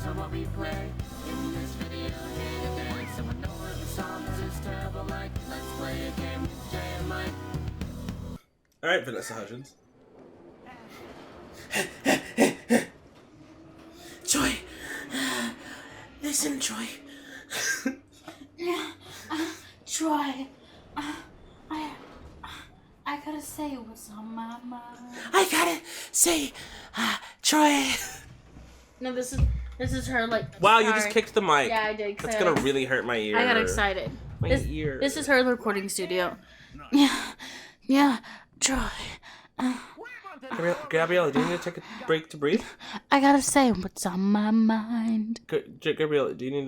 are what we play in this video here today. Someone know what the songs is terrible like. Let's play a game with Jay and Mike. Alright, Vanessa Hudgens. Joy. Listen, Joy. Troy, I gotta say what's on my mind. I gotta say, Troy. No, this is her like. Wow, sorry. you just kicked the mic. Yeah, I did. That's gonna really hurt my ear. I got excited. My ear. This is her recording studio. Yeah, Troy. Gabriella, do you need to take a break to breathe? I gotta say what's on my mind. Gabriella, do you need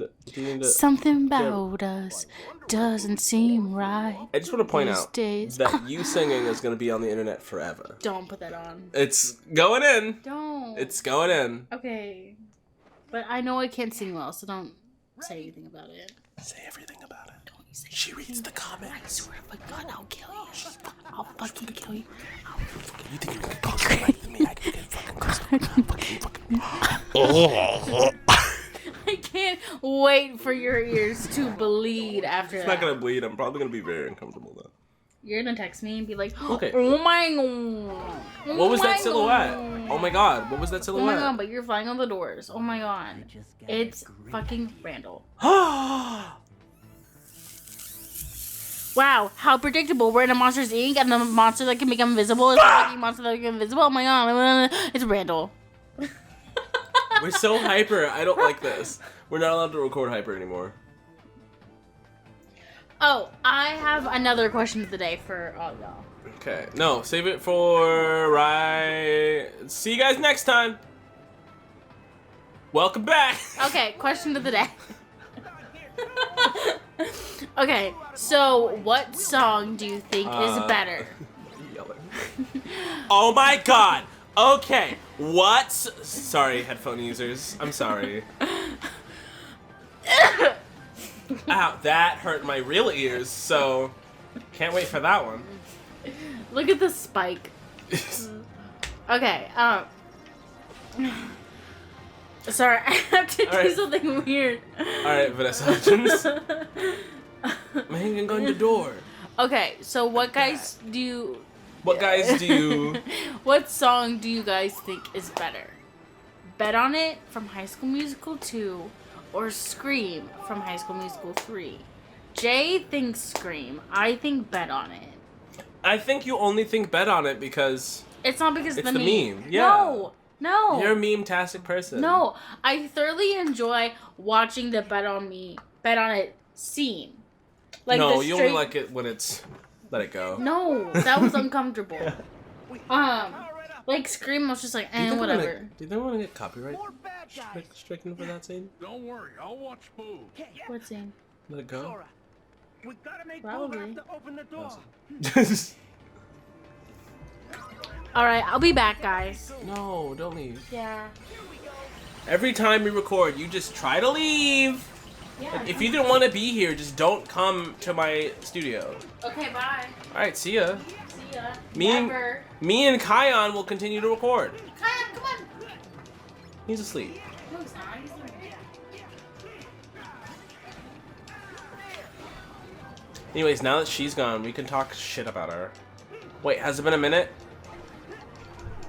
to... Something about us doesn't seem right. I just want to point out days. that you singing is going to be on the internet forever. Don't put that on. It's going in. Don't. It's going in. Okay. But I know I can't sing well, so don't say anything about it. Say everything about it. Don't you say She reads the comments. I swear to God, I'll kill you. I'll fucking kill you. You think you can talk like to me? I can get fucking I can't wait for your ears to bleed after It's that. not going to bleed. I'm probably going to be very uncomfortable, though. You're gonna text me and be like, Okay. oh my god. What was that silhouette? Oh my god, what was that Oh silhouette? my god, but you're flying on the doors. Oh my god. It's fucking Randall. Wow, how predictable. We're in a Monsters Inc. and the monster that can become invisible is a fucking monster that can become invisible. Oh my god. It's Randall. We're so hyper. I don't like this. We're not allowed to record hyper anymore. Oh, I have another question of the day for all y'all. Okay. No, save it for right. See you guys next time. Welcome back. Okay, question of the day. Okay, so what song do you think is better? Oh my god. Okay. What? Sorry, headphone users. I'm sorry. Ow, that hurt my real ears, so can't wait for that one. Look at the spike. Okay, sorry, I have to do something weird. Alright, Vanessa Hudgens. I'm hanging on the door. Okay, so what guys do you... What guys do you... What song do you guys think is better? Bet on It from High School Musical 2 or Scream from High School Musical 3? Jay thinks Scream. I think Bet on It. I think you only think Bet on It because... It's not because of it's the meme. meme. Yeah. No. You're a meme-tastic person. No. I thoroughly enjoy watching the Bet on It scene. Like no, the you only like it when it's... Let it go. No, that was uncomfortable. Like Scream, I was just like, whatever. Do they want to get copyright stricken for that scene? Don't worry, I'll watch Boo. What scene? Let it go. We gotta make Probably. Boo have to open the door. Alright, I'll be back, guys. No, don't leave. Yeah. Every time we record, you just try to leave. Yeah. If you didn't want to be here, just don't come to my studio. Okay, bye. Alright, see ya. See ya. Me and Kion will continue to record. Kyle, come on. He's asleep. No, he's not. He's not. Anyways, now that she's gone, we can talk shit about her. Wait, has it been a minute?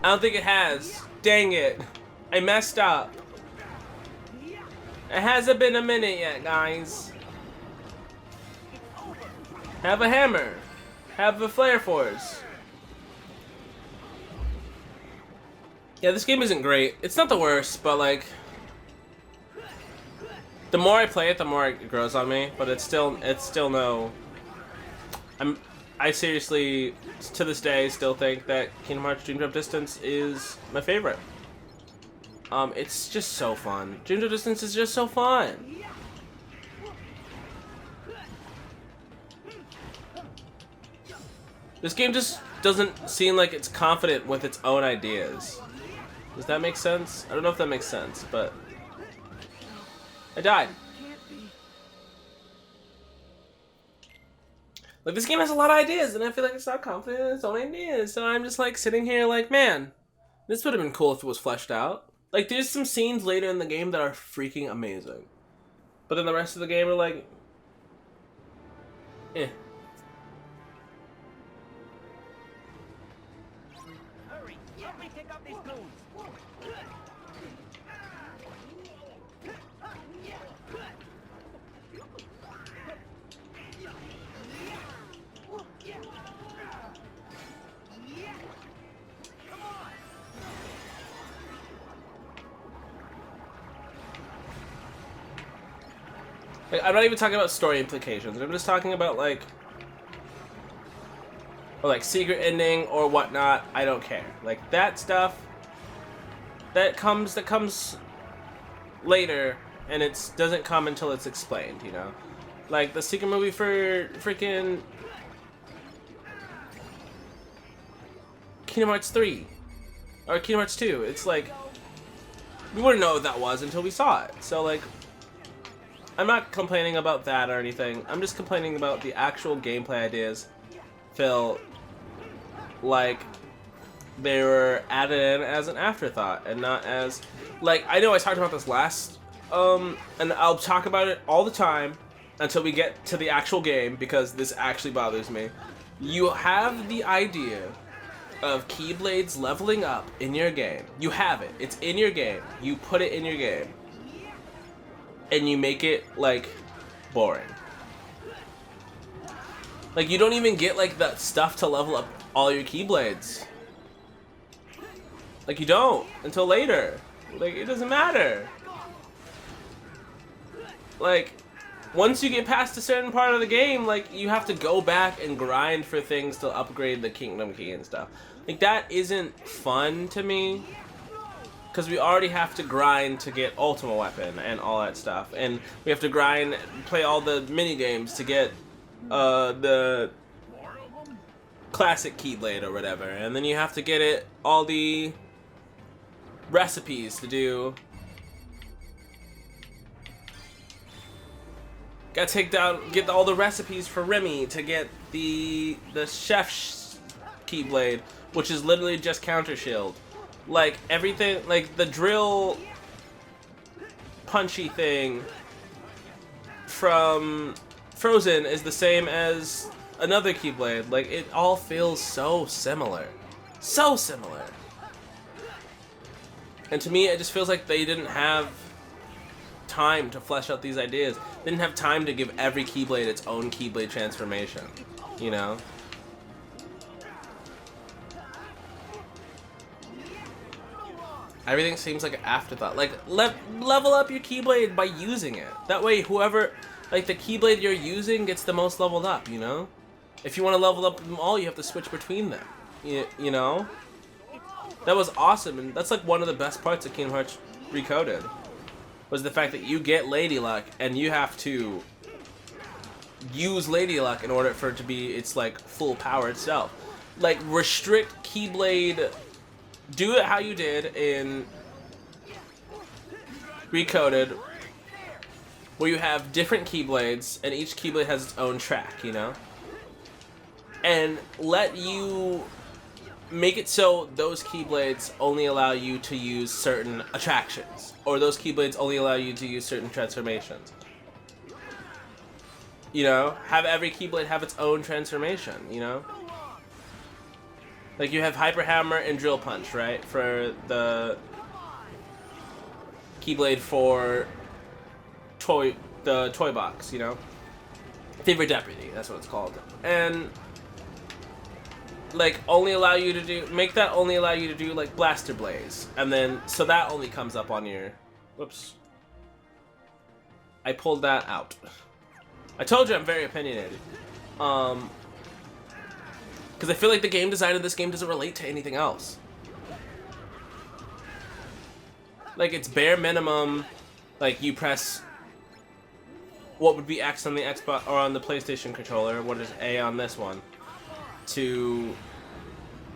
I don't think it has. Dang it. I messed up. It hasn't been a minute yet, guys. Have a hammer. Have a flare force. Yeah, this game isn't great. It's not the worst, but like... The more I play it, the more it grows on me. But it's still no... I seriously, to this day, still think that Kingdom Hearts Dream Drop Distance is my favorite. It's just so fun. Dream Drop Distance is just so fun. This game just doesn't seem like it's confident with its own ideas. Does that make sense? I don't know if that makes sense, but... I died. Like, this game has a lot of ideas, and I feel like it's not confident in its own ideas. So I'm just, like, sitting here like, man, this would have been cool if it was fleshed out. Like, there's some scenes later in the game that are freaking amazing. But then the rest of the game are like, eh. Hurry! Help me take out these goons! Like, I'm not even talking about story implications. I'm just talking about like, or like secret ending or whatnot. I don't care. Like that stuff that comes later, and it doesn't come until it's explained. You know, like the secret movie for freaking Kingdom Hearts 3 or Kingdom Hearts 2. It's like we wouldn't know what that was until we saw it. So like, I'm not complaining about that or anything. I'm just complaining about the actual gameplay ideas feel like they were added in as an afterthought and not as, like, I know I talked about this last, and I'll talk about it all the time until we get to the actual game because this actually bothers me. You have the idea of Keyblades leveling up in your game. You have it. It's in your game. You put it in your game. And you make it, like, boring. Like, you don't even get, like, the stuff to level up all your Keyblades. Like, you don't until later. Like, it doesn't matter. Like, once you get past a certain part of the game, like, you have to go back and grind for things to upgrade the Kingdom Key and stuff. Like, that isn't fun to me. Because we already have to grind to get Ultimate Weapon and all that stuff. And we have to grind, play all the mini games to get the classic Keyblade or whatever. And then you have to get it all the recipes to do. Gotta get all the recipes for Remy to get the chef's Keyblade, which is literally just counter shield. Like, everything, like, the drill punchy thing from Frozen is the same as another Keyblade. Like, it all feels so similar. So similar. And to me, it just feels like they didn't have time to flesh out these ideas. They didn't have time to give every Keyblade its own Keyblade transformation. You know? Everything seems like an afterthought. Like, level up your Keyblade by using it. That way, whoever, like, the Keyblade you're using gets the most leveled up, you know? If you want to level up them all, you have to switch between them. You know? That was awesome, and that's, like, one of the best parts of Kingdom Hearts Recoded. Was the fact that you get Lady Luck, and you have to use Lady Luck in order for it to be its, like, full power itself. Like, restrict Keyblade... Do it how you did in Recoded, where you have different Keyblades, and each Keyblade has its own track, you know? And let you make it so those Keyblades only allow you to use certain attractions, or those Keyblades only allow you to use certain transformations. You know? Have every Keyblade have its own transformation, you know? Like, you have Hyper Hammer and Drill Punch, right? For the Keyblade for the toy box, you know? Favorite Deputy, that's what it's called. And, like, only allow you to do... Make that only allow you to do, like, Blaster Blaze. And then, so that only comes up on your... Whoops. I pulled that out. I told you I'm very opinionated. Because I feel like the game design of this game doesn't relate to anything else. Like, it's bare minimum, like, you press what would be X on the Xbox or on the PlayStation controller, what is A on this one, to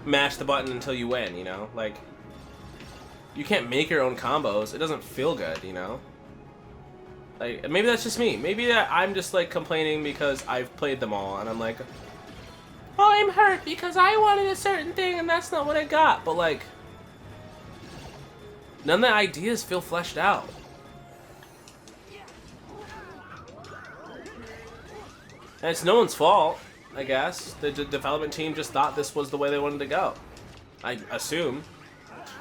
mash the button until you win, you know? Like, you can't make your own combos. It doesn't feel good, you know? Like, maybe that's just me. Maybe that I'm just, like, complaining because I've played them all, and I'm like... Oh, I'm hurt because I wanted a certain thing and that's not what I got. But, like, None of the ideas feel fleshed out. And it's no one's fault, I guess. The development team just thought this was the way they wanted to go. I assume.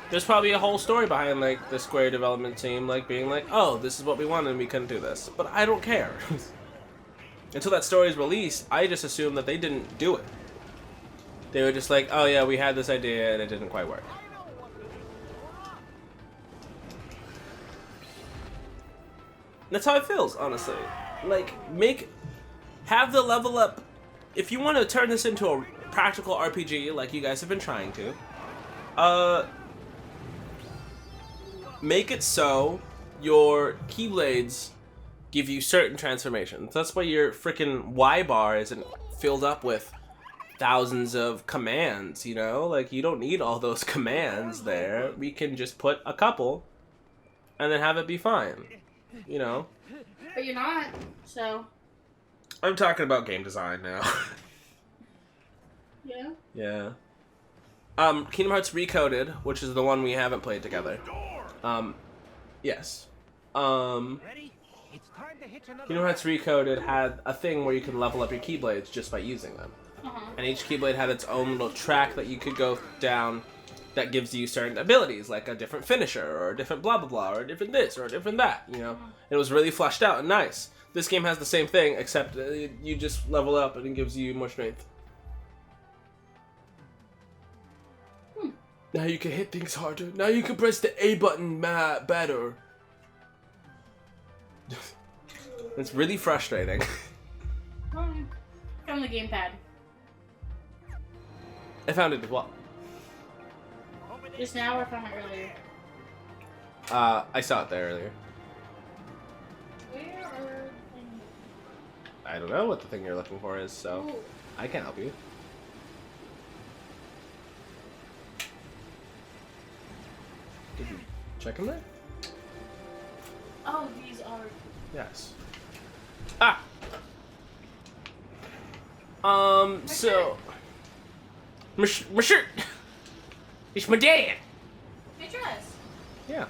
There's probably a whole story behind, like, the Square development team, like, being like, oh, this is what we wanted and we couldn't do this. But I don't care. Until that story is released, I just assume that they didn't do it. They were just like, oh yeah, we had this idea and it didn't quite work. That's how it feels, honestly. Like, have the level up. If you want to turn this into a practical RPG, like you guys have been trying to, make it so your keyblades give you certain transformations. That's why your freaking Y bar isn't filled up with thousands of commands, you know? Like, you don't need all those commands there. We can just put a couple and then have it be fine, you know? But you're not, so. I'm talking about game design now. Yeah? Yeah. Kingdom Hearts Recoded, which is the one we haven't played together. Yes. Ready? It's time to hitch another. Kingdom Hearts Recoded had a thing where you can level up your Keyblades just by using them. And each Keyblade had its own little track that you could go down that gives you certain abilities, like a different finisher, or a different blah blah blah, or a different this, or a different that, you know? It was really fleshed out and nice. This game has the same thing, except you just level up and it gives you more strength. Now you can hit things harder. Now you can press the A button better. It's really frustrating. From the gamepad. I found it as well. Just now or from earlier? I saw it there earlier. Where are I don't know what the thing you're looking for is, so I can help you. Did you check them there? Oh, these are. Yes. Ah! So... My shirt! It's my dad! My dress. Yeah.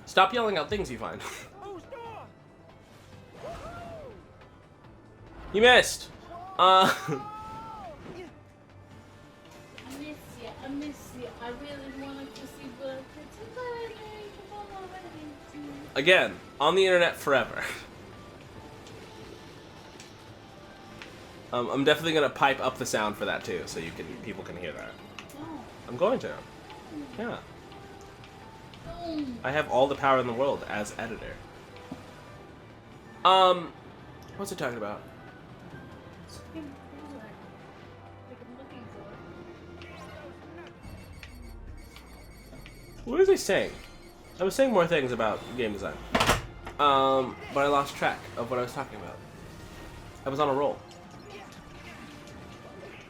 Stop yelling out things you find. Whose door? You missed! I miss you. I miss you. I really wanted to see what I could do. Again, on the internet forever. I'm definitely gonna pipe up the sound for that too, so people can hear that. Oh. I'm going to. Yeah. I have all the power in the world as editor. What's it talking about? What was I saying? I was saying more things about game design. But I lost track of what I was talking about. I was on a roll.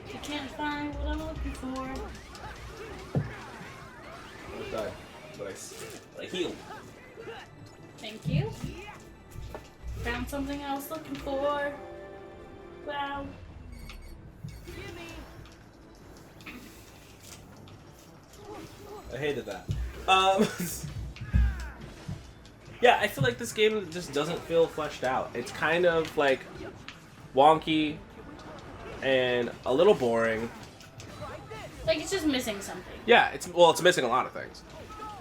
You can't find what I'm looking for. But I healed. Thank you. Found something I was looking for. Wow. I hated that. Yeah, I feel like this game just doesn't feel fleshed out. It's kind of like wonky and a little boring. Like it's just missing something. Yeah, it's missing a lot of things.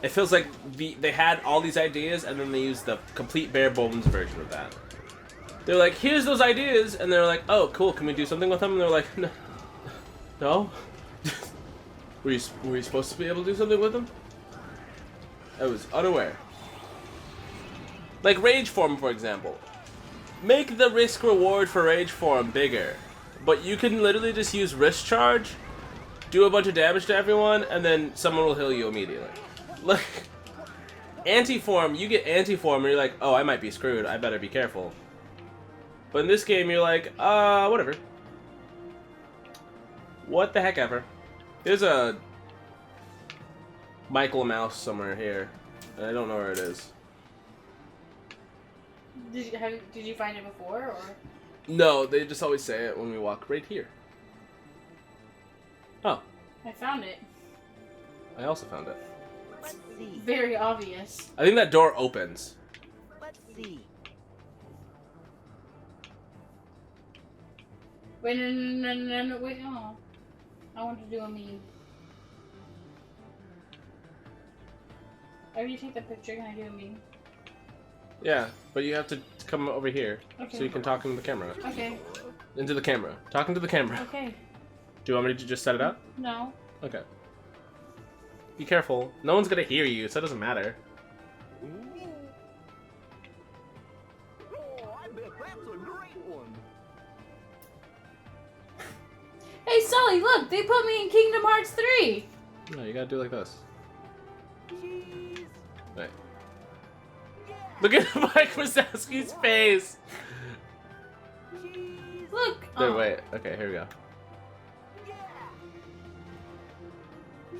It feels like they had all these ideas and then they used the complete bare bones version of that. They're like, here's those ideas, and they're like, oh, cool, can we do something with them? And they're like, no. Were you supposed to be able to do something with them? I was unaware. Like Rage Form, for example. Make the risk reward for Rage Form bigger, but you can literally just use Risk Charge, do a bunch of damage to everyone, and then someone will heal you immediately. Like, Anti-Form, you get Anti-Form, and you're like, oh, I might be screwed, I better be careful. But in this game, you're like, whatever. What the heck ever. There's a Michael Mouse somewhere here, and I don't know where it is. Did you find it before, or? No, they just always say it when we walk right here. Oh. I found it. I also found it. Let's see. Very obvious. I think that door opens. Let's see. Wait, no, wait, oh. I want to do a meme. After you take the picture, can I do a meme? Yeah, but you have to come over here Okay. so you can talk into the camera. Okay, Into the camera. Talk into the camera. okay. Do you want me to just set it up? No. Okay. Be careful. No one's gonna hear you, so it doesn't matter. Oh, I bet that's a great one. Hey, Sully, look! They put me in Kingdom Hearts 3! No, you gotta do it like this. Cheese. Right. Look at Mike Wazowski's face! Cheese. Look! There, Oh. wait. Okay, here we go. Yeah.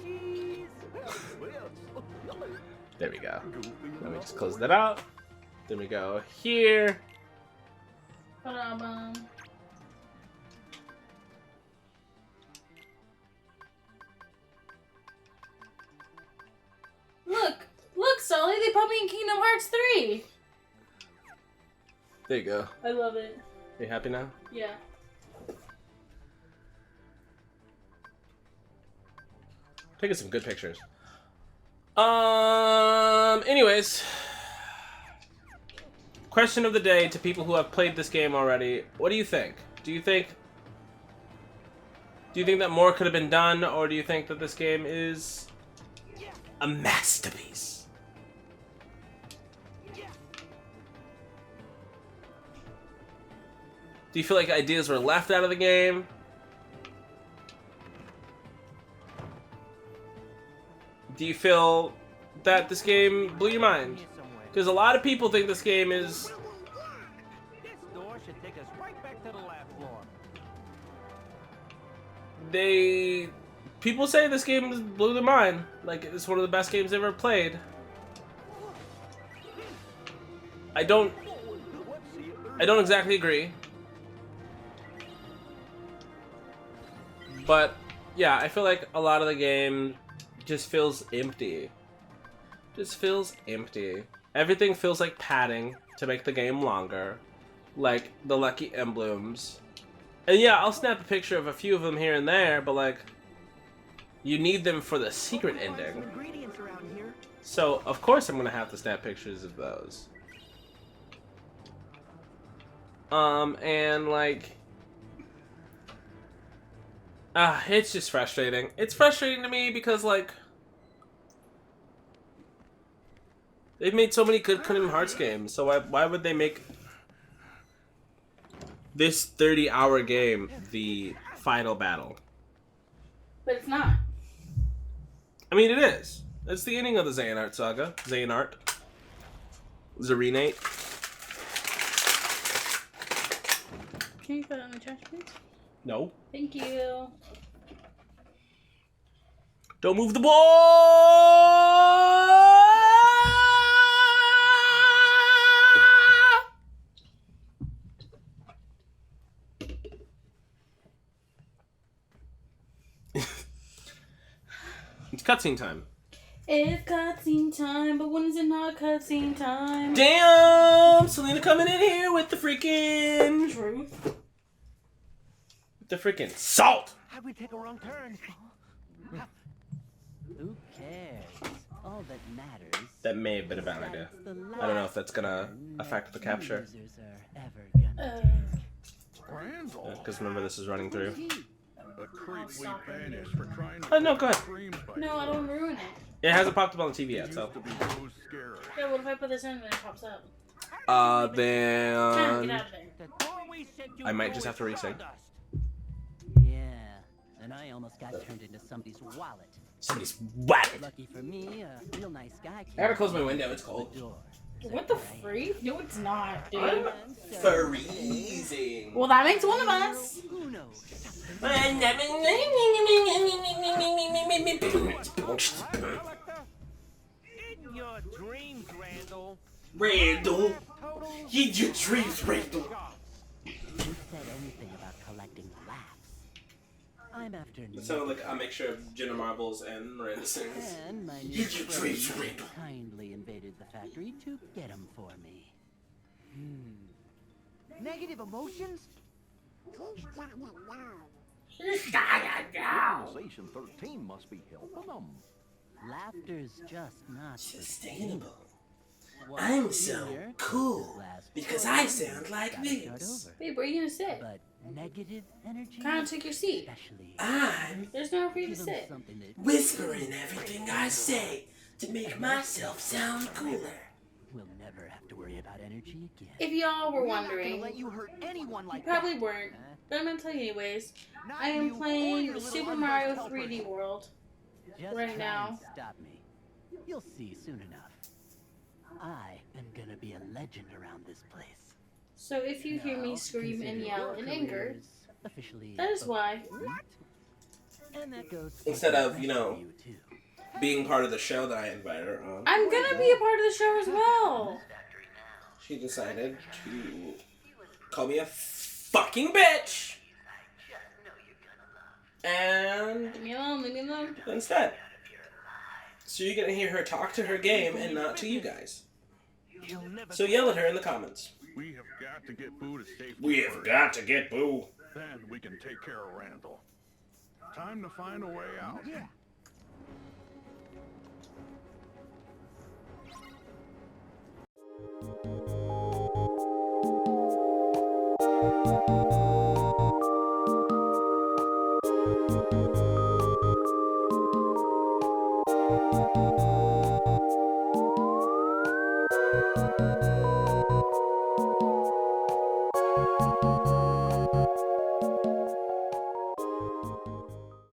Cheese. There we go. Let me just close that out. Then we go here. Ba-da-bum. Look, Sully, they put me in Kingdom Hearts 3! There you go. I love it. Are you happy now? Yeah. Taking some good pictures. Anyways. Question of the day to people who have played this game already. What do you think? Do you think that more could have been done, or do you think that this game is a masterpiece? Do you feel like ideas were left out of the game? Do you feel that this game blew your mind? Here somewhere. Because a lot of people think this game is... This door should take us right back to the lab floor. People say this game blew their mind. Like, it's one of the best games ever played. I don't exactly agree. But, yeah, I feel like a lot of the game just feels empty. Just feels empty. Everything feels like padding to make the game longer. Like the lucky emblems. And yeah, I'll snap a picture of a few of them here and there, but like, you need them for the secret ending. Ingredients around here. So, of course I'm gonna have to snap pictures of those. And like... it's just frustrating. It's frustrating to me because, like... They've made so many good Kingdom Hearts games, so why would they make this 30-hour game the final battle? But it's not. I mean, it is. It's the ending of the Xehanort saga. Xehanort. Zarinate. Can you put it on the trash, please? No. Thank you. Don't move the ball! It's cutscene time. It's cutscene time, but when is it not cutscene time? Damn! Selena coming in here with the freaking... Truth. The freaking salt! How'd we take a wrong turn? Who cares? All that matters. That may have been a bad idea. I don't know if that's gonna affect the capture. Users are ever gonna Because remember, this is running through. A creep we banished for trying to Oh, no, go ahead. dreams by No, I don't ruin it. It hasn't popped up on the TV yet, so... used to be so scary. Yeah, what if I put this in and it pops up? Get Then... out of there. The door we sent you I might through just is have to resync. sawdust. Yeah, and I almost got turned into somebody's wallet. Somebody's whack. Lucky for me, a real nice guy came I gotta close my through window, it's the cold. door. What the freak? No, it's not, dude. Freezing. Well, that makes one of us. Who knows? In your dreams, Randall. Randall. Total In your dreams, Randall. Who said anything about collecting laughs? I'm after It sounded like a mixture of Jenna Marbles and Miranda Sings. And my new Here's your treat, friend Randall. kindly invaded the factory to get 'em for me. Negative emotions? Organization 13 must be helping them. Laughter's just not Sustainable. Well, I'm so Junior, cool this last because quarter, I sound like gotta start this. over. Babe, where are you gonna sit? But negative energy, Kind of took your seat. especially, I'm There's nowhere for you to give 'em sit. something that whispering everything I say to make myself sound cooler. we'll never have to worry about energy again. If y'all were We're not gonna wondering, let you hurt anyone you like probably that. weren't, but I'm gonna tell you anyways. Not I you am or playing your little Super unversed Mario helpers. 3D World. Just right try now. and stop me. You'll see soon enough. I am gonna be a legend around this place. So if you hear me Now, scream and consider yell your in anger, careers officially that is over. why. And that goes Instead for of, the you rest know, of you too. being part of the show that I invited her on, I'm gonna be a part of the show as well. she decided to call me a fucking bitch. And Leave me alone, leave me alone. instead. So you're gonna hear her talk to her game and not to you guys. You'll never So yell at her in the comments. We have got to get Boo to safety We have first. got to get Boo. Then we can take care of Randall. Time to find a way out. Yeah,